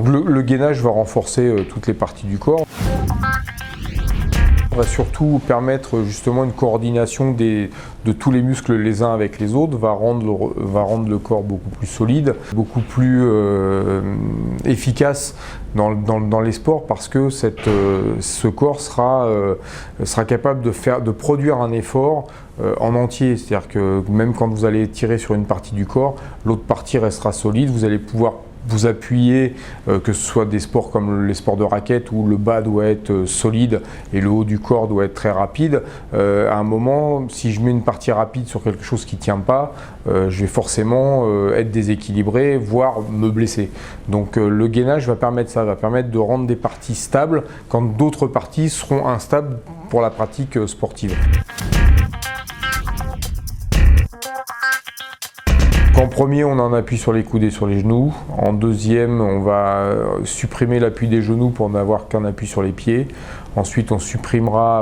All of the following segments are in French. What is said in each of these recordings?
le gainage va renforcer toutes les parties du corps. Va surtout permettre justement une coordination de tous les muscles les uns avec les autres, va rendre le corps beaucoup plus solide, beaucoup plus efficace dans les sports, parce que ce corps sera capable de produire un effort en entier. C'est-à-dire que même quand vous allez tirer sur une partie du corps, l'autre partie restera solide, vous allez pouvoir vous appuyer, que ce soit des sports comme les sports de raquette où le bas doit être solide et le haut du corps doit être très rapide. À un moment, si je mets une partie rapide sur quelque chose qui ne tient pas, je vais forcément être déséquilibré, voire me blesser. Donc le gainage va permettre ça, va permettre de rendre des parties stables quand d'autres parties seront instables pour la pratique sportive. En premier, on en appuie sur les coudes et sur les genoux. En deuxième, on va supprimer l'appui des genoux pour n'avoir qu'un appui sur les pieds. Ensuite, on supprimera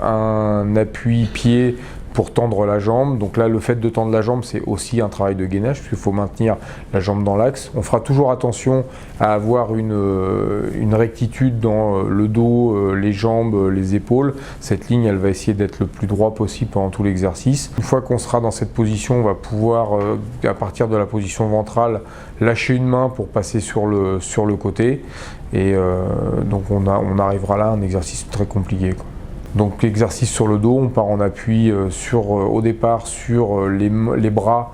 un appui pied pour tendre la jambe. Donc là, le fait de tendre la jambe, c'est aussi un travail de gainage, puisqu'il faut maintenir la jambe dans l'axe. On fera toujours attention à avoir une rectitude dans le dos, les jambes, les épaules. Cette ligne, elle va essayer d'être le plus droit possible pendant tout l'exercice. Une fois qu'on sera dans cette position, on va pouvoir, à partir de la position ventrale, lâcher une main pour passer sur le côté. Et donc on arrivera là à un exercice très compliqué, quoi. Donc l'exercice sur le dos, on part en appui au départ sur les bras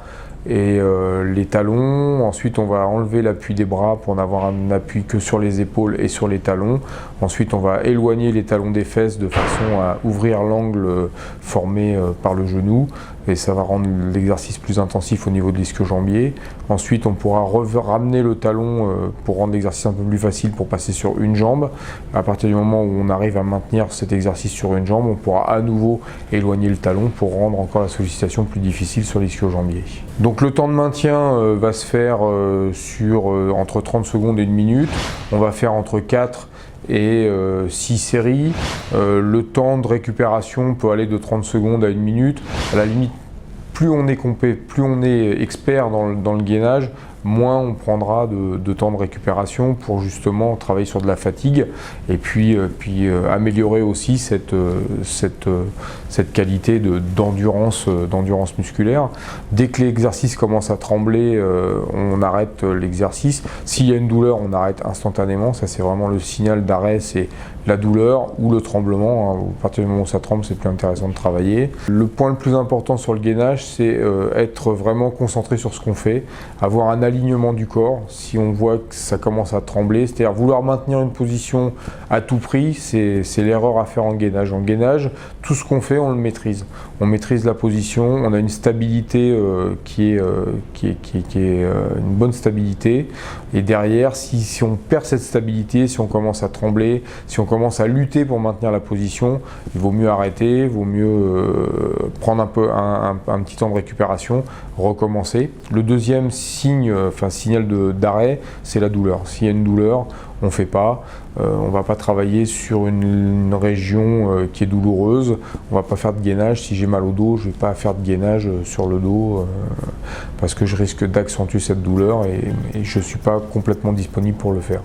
et les talons. Ensuite, on va enlever l'appui des bras pour n'avoir un appui que sur les épaules et sur les talons. Ensuite, on va éloigner les talons des fesses de façon à ouvrir l'angle formé par le genou. Et ça va rendre l'exercice plus intensif au niveau de l'ischio-jambier. Ensuite, on pourra ramener le talon pour rendre l'exercice un peu plus facile pour passer sur une jambe. À partir du moment où on arrive à maintenir cet exercice sur une jambe, on pourra à nouveau éloigner le talon pour rendre encore la sollicitation plus difficile sur l'ischio-jambier. Donc le temps de maintien va se faire entre 30 secondes et 1 minute. On va faire entre 4 et 6 séries. Le temps de récupération peut aller de 30 secondes à 1 minute. À la limite, plus on est expert dans le gainage, moins on prendra de temps de récupération pour justement travailler sur de la fatigue et puis améliorer aussi cette qualité d'endurance musculaire. Dès que l'exercice commence à trembler, on arrête l'exercice. S'il y a une douleur, on arrête instantanément. Ça, c'est vraiment le signal d'arrêt, c'est la douleur ou le tremblement. À partir du moment où ça tremble, c'est plus intéressant de travailler. Le point le plus important sur le gainage, c'est être vraiment concentré sur ce qu'on fait, avoir un alignement du corps. Si on voit que ça commence à trembler, c'est-à-dire vouloir maintenir une position à tout prix, c'est l'erreur à faire en gainage. En gainage, tout ce qu'on fait, on le maîtrise. On maîtrise la position, on a une stabilité qui est une bonne stabilité. Et derrière, si on perd cette stabilité, si on commence à trembler, si on commence à lutter pour maintenir la position, il vaut mieux arrêter, il vaut mieux prendre un petit temps de récupération, recommencer. Le deuxième signal d'arrêt, c'est la douleur. S'il y a une douleur, on ne fait pas. On ne va pas travailler sur une région qui est douloureuse. On ne va pas faire de gainage. Si j'ai mal au dos, je ne vais pas faire de gainage sur le dos parce que je risque d'accentuer cette douleur et je ne suis pas complètement disponible pour le faire.